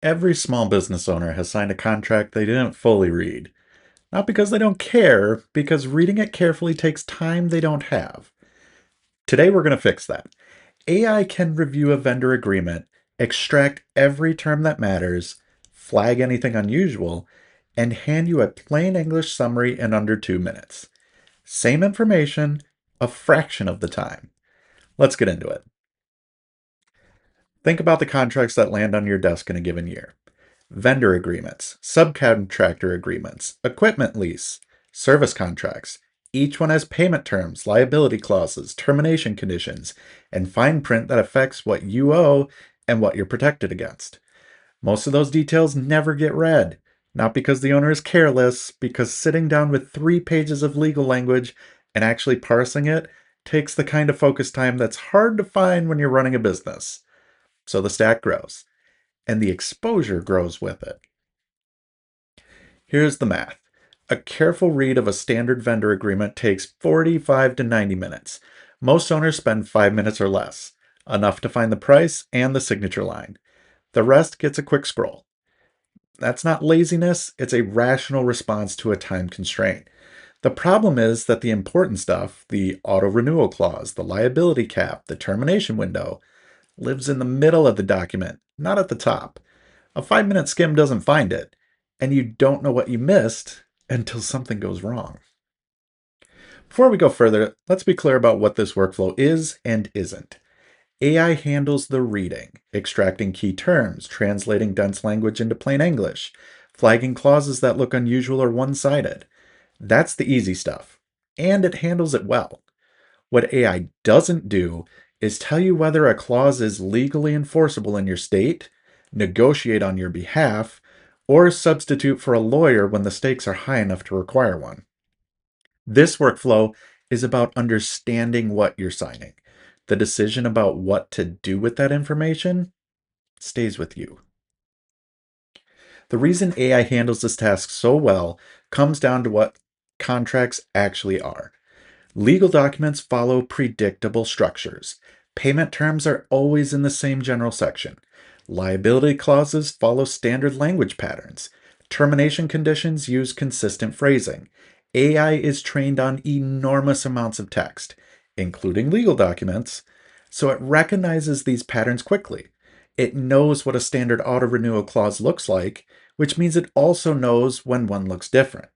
Every small business owner has signed a contract they didn't fully read. Not because they don't care, because reading it carefully takes time they don't have. Today we're going to fix that. AI can review a vendor agreement, extract every term that matters, flag anything unusual, and hand you a plain English summary in under 2 minutes. Same information, a fraction of the time. Let's get into it. Think about the contracts that land on your desk in a given year: vendor agreements, subcontractor agreements, equipment lease, service contracts. Each one has payment terms, liability clauses, termination conditions, and fine print that affects what you owe and what you're protected against. Most of those details never get read, not because the owner is careless, because sitting down with 3 pages of legal language and actually parsing it takes the kind of focus time that's hard to find when you're running a business. So the stack grows, and the exposure grows with it. Here's the math. A careful read of a standard vendor agreement takes 45 to 90 minutes. Most owners spend 5 minutes or less, enough to find the price and the signature line. The rest gets a quick scroll. That's not laziness, it's a rational response to a time constraint. The problem is that the important stuff, the auto-renewal clause, the liability cap, the termination window, lives in the middle of the document, not at the top. A 5-minute skim doesn't find it, and you don't know what you missed until something goes wrong. Before we go further, let's be clear about what this workflow is and isn't. AI handles the reading, extracting key terms, translating dense language into plain English, flagging clauses that look unusual or one-sided. That's the easy stuff, and it handles it well. What AI doesn't do is tell you whether a clause is legally enforceable in your state, negotiate on your behalf, or substitute for a lawyer when the stakes are high enough to require one. This workflow is about understanding what you're signing. The decision about what to do with that information stays with you. The reason AI handles this task so well comes down to what contracts actually are. Legal documents follow predictable structures. Payment terms are always in the same general section. Liability clauses follow standard language patterns. Termination conditions use consistent phrasing. AI is trained on enormous amounts of text, including legal documents, so it recognizes these patterns quickly. It knows what a standard auto-renewal clause looks like, which means it also knows when one looks different.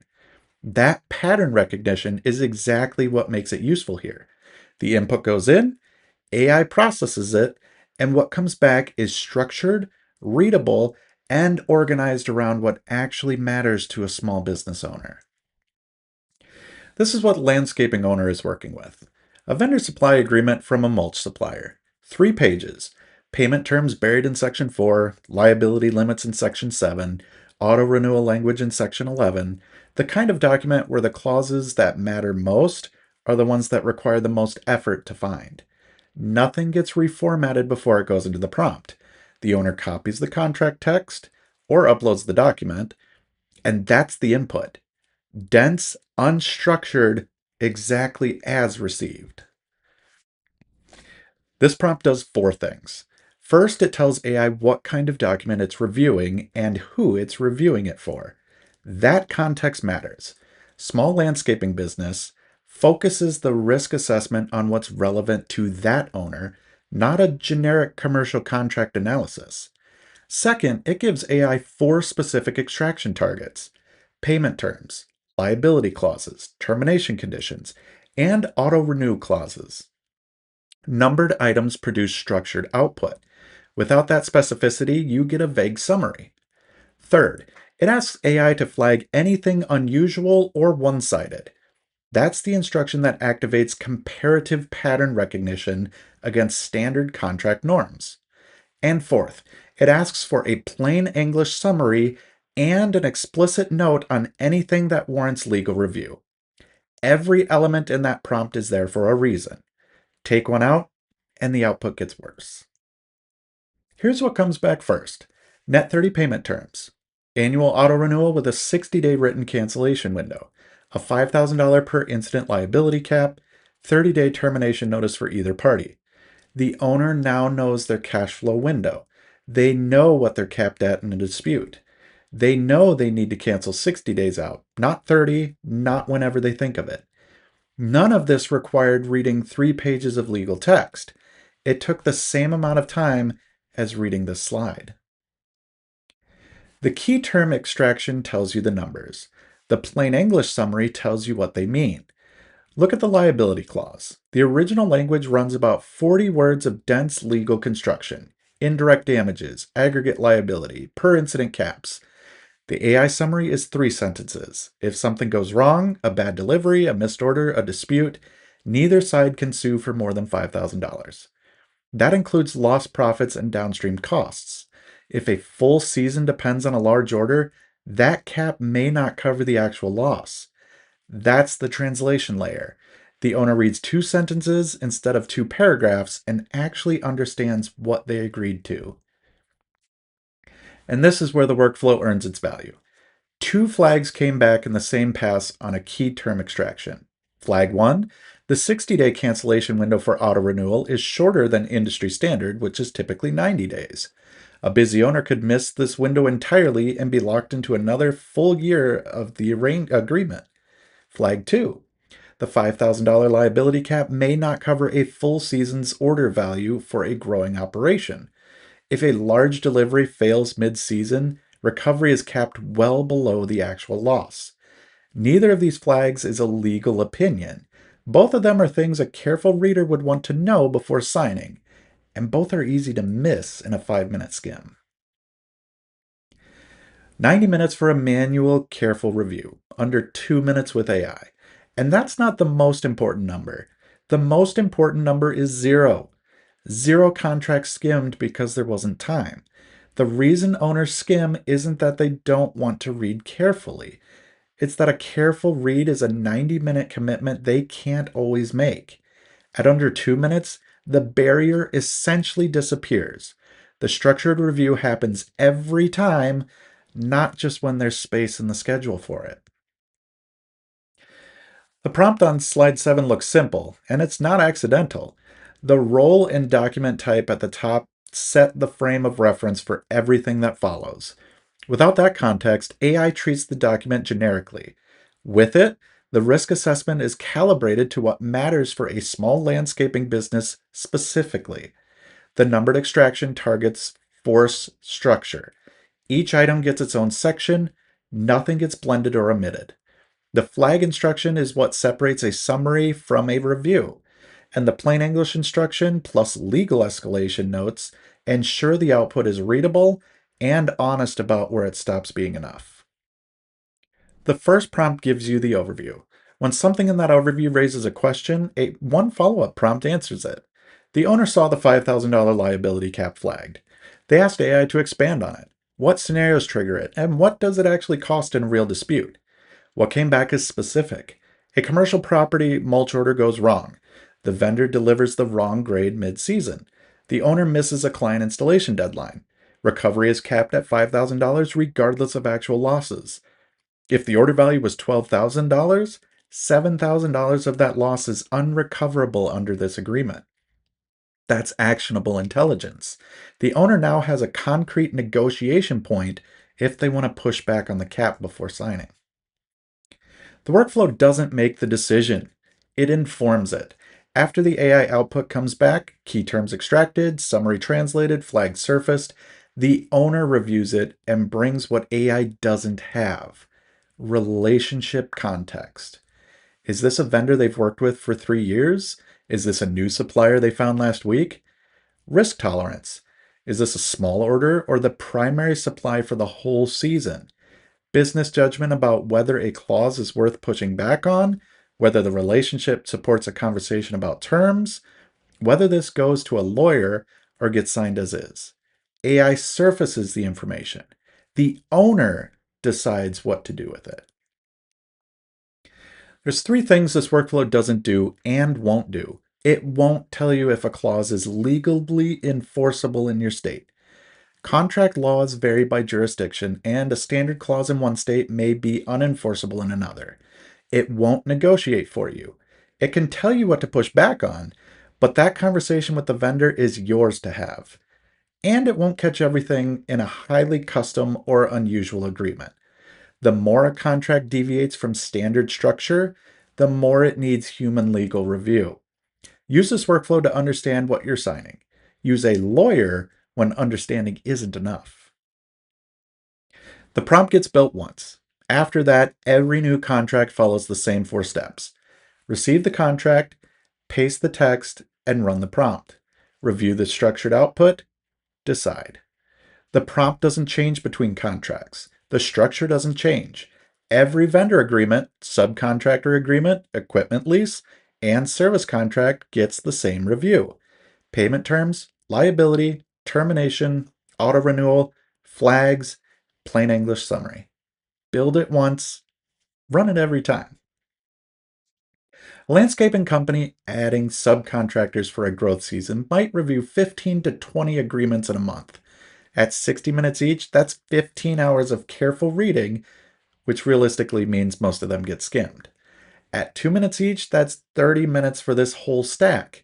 That pattern recognition is exactly what makes it useful here. The input goes in, AI processes it, and what comes back is structured, readable, and organized around what actually matters to a small business owner. This is what landscaping owner is working with. A vendor supply agreement from a mulch supplier. 3 pages. Payment terms buried in Section 4, liability limits in Section 7, auto-renewal language in Section 11, the kind of document where the clauses that matter most are the ones that require the most effort to find. Nothing gets reformatted before it goes into the prompt. The owner copies the contract text or uploads the document, and that's the input. Dense, unstructured, exactly as received. This prompt does 4 things. First, it tells AI what kind of document it's reviewing and who it's reviewing it for. That context matters. Small landscaping business focuses the risk assessment on what's relevant to that owner, not a generic commercial contract analysis. Second, it gives AI 4 specific extraction targets: payment terms, liability clauses, termination conditions, and auto-renew clauses. Numbered items produce structured output. Without that specificity, you get a vague summary. Third, it asks AI to flag anything unusual or one-sided. That's the instruction that activates comparative pattern recognition against standard contract norms. And fourth, it asks for a plain English summary and an explicit note on anything that warrants legal review. Every element in that prompt is there for a reason. Take one out, and the output gets worse. Here's what comes back first: net 30 payment terms. Annual auto renewal with a 60-day written cancellation window, a $5,000 per incident liability cap, 30-day termination notice for either party. The owner now knows their cash flow window. They know what they're capped at in a dispute. They know they need to cancel 60 days out, not 30, not whenever they think of it. None of this required reading 3 pages of legal text. It took the same amount of time as reading this slide. The key term extraction tells you the numbers. The plain English summary tells you what they mean. Look at the liability clause. The original language runs about 40 words of dense legal construction, indirect damages, aggregate liability, per incident caps. The AI summary is 3 sentences. If something goes wrong, a bad delivery, a missed order, a dispute, neither side can sue for more than $5,000. That includes lost profits and downstream costs. If a full season depends on a large order, that cap may not cover the actual loss. That's the translation layer. The owner reads 2 sentences instead of 2 paragraphs and actually understands what they agreed to. And this is where the workflow earns its value. 2 flags came back in the same pass on a key term extraction. Flag 1, the 60-day cancellation window for auto renewal is shorter than industry standard, which is typically 90 days. A busy owner could miss this window entirely and be locked into another full year of the agreement. Flag 2, the $5,000 liability cap may not cover a full season's order value for a growing operation. If a large delivery fails mid-season, recovery is capped well below the actual loss. Neither of these flags is a legal opinion. Both of them are things a careful reader would want to know before signing, and both are easy to miss in a 5-minute skim. 90 minutes for a manual, careful review, under 2 minutes with AI. And that's not the most important number. The most important number is 0. 0 contracts skimmed because there wasn't time. The reason owners skim isn't that they don't want to read carefully. It's that a careful read is a 90-minute commitment they can't always make. At under 2 minutes, the barrier essentially disappears. The structured review happens every time, not just when there's space in the schedule for it. The prompt on slide 7 looks simple, and it's not accidental. The role and document type at the top set the frame of reference for everything that follows. Without that context, AI treats the document generically. With it, the risk assessment is calibrated to what matters for a small landscaping business specifically. The numbered extraction targets force structure. Each item gets its own section, nothing gets blended or omitted. The flag instruction is what separates a summary from a review, and the plain English instruction plus legal escalation notes ensure the output is readable and honest about where it stops being enough. The first prompt gives you the overview. When something in that overview raises a question, one follow-up prompt answers it. The owner saw the $5,000 liability cap flagged. They asked AI to expand on it. What scenarios trigger it, and what does it actually cost in a real dispute? What came back is specific. A commercial property mulch order goes wrong. The vendor delivers the wrong grade mid-season. The owner misses a client installation deadline. Recovery is capped at $5,000 regardless of actual losses. If the order value was $12,000, $7,000 of that loss is unrecoverable under this agreement. That's actionable intelligence. The owner now has a concrete negotiation point if they want to push back on the cap before signing. The workflow doesn't make the decision, it informs it. After the AI output comes back, key terms extracted, summary translated, flag surfaced, the owner reviews it and brings what AI doesn't have: relationship context. Is this a vendor they've worked with for 3 years? Is this a new supplier they found last week? Risk tolerance. Is this a small order or the primary supply for the whole season? Business judgment about whether a clause is worth pushing back on, whether the relationship supports a conversation about terms, whether this goes to a lawyer or gets signed as is. AI surfaces the information. The owner decides what to do with it. There's 3 things this workflow doesn't do and won't do. It won't tell you if a clause is legally enforceable in your state. Contract laws vary by jurisdiction, and a standard clause in one state may be unenforceable in another. It won't negotiate for you. It can tell you what to push back on, but that conversation with the vendor is yours to have. And it won't catch everything in a highly custom or unusual agreement. The more a contract deviates from standard structure, the more it needs human legal review. Use this workflow to understand what you're signing. Use a lawyer when understanding isn't enough. The prompt gets built once. After that, every new contract follows the same 4 steps. Receive the contract, paste the text, and run the prompt. Review the structured output, decide. The prompt doesn't change between contracts. The structure doesn't change. Every vendor agreement, subcontractor agreement, equipment lease, and service contract gets the same review. Payment terms, liability, termination, auto-renewal, flags, plain English summary. Build it once, run it every time. A landscaping company adding subcontractors for a growth season might review 15 to 20 agreements in a month. At 60 minutes each, that's 15 hours of careful reading, which realistically means most of them get skimmed. At 2 minutes each, that's 30 minutes for this whole stack.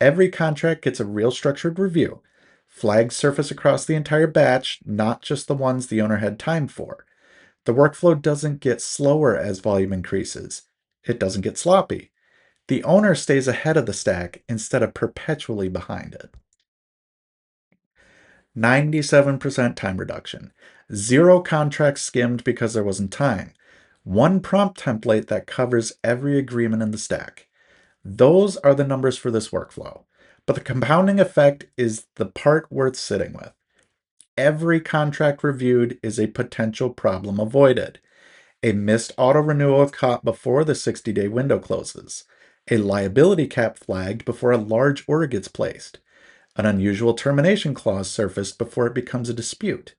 Every contract gets a real structured review. Flags surface across the entire batch, not just the ones the owner had time for. The workflow doesn't get slower as volume increases. It doesn't get sloppy. The owner stays ahead of the stack instead of perpetually behind it. 97% time reduction. 0 contracts skimmed because there wasn't time. 1 prompt template that covers every agreement in the stack. Those are the numbers for this workflow. But the compounding effect is the part worth sitting with. Every contract reviewed is a potential problem avoided. A missed auto-renewal caught before the 60-day window closes. A liability cap flagged before a large order gets placed. An unusual termination clause surfaced before it becomes a dispute.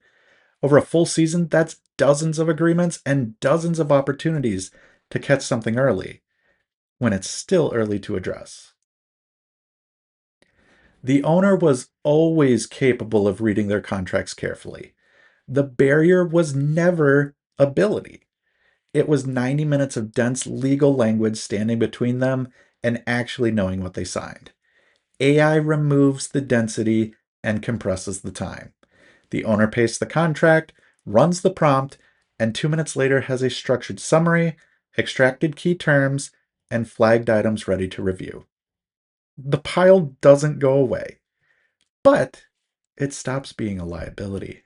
Over a full season, that's dozens of agreements and dozens of opportunities to catch something early, when it's still early to address. The owner was always capable of reading their contracts carefully. The barrier was never ability. It was 90 minutes of dense legal language standing between them and actually knowing what they signed. AI removes the density and compresses the time. The owner pastes the contract, runs the prompt, and 2 minutes later has a structured summary, extracted key terms, and flagged items ready to review. The pile doesn't go away, but it stops being a liability.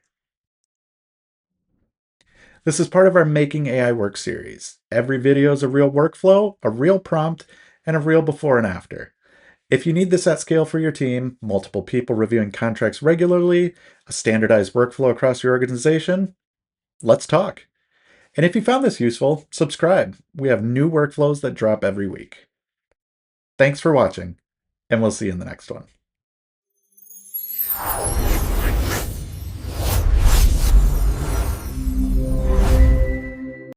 This is part of our Making AI Work series. Every video is a real workflow, a real prompt, and a real before and after. If you need this at scale for your team, multiple people reviewing contracts regularly, a standardized workflow across your organization, let's talk. And if you found this useful, subscribe. We have new workflows that drop every week. Thanks for watching, and we'll see you in the next one.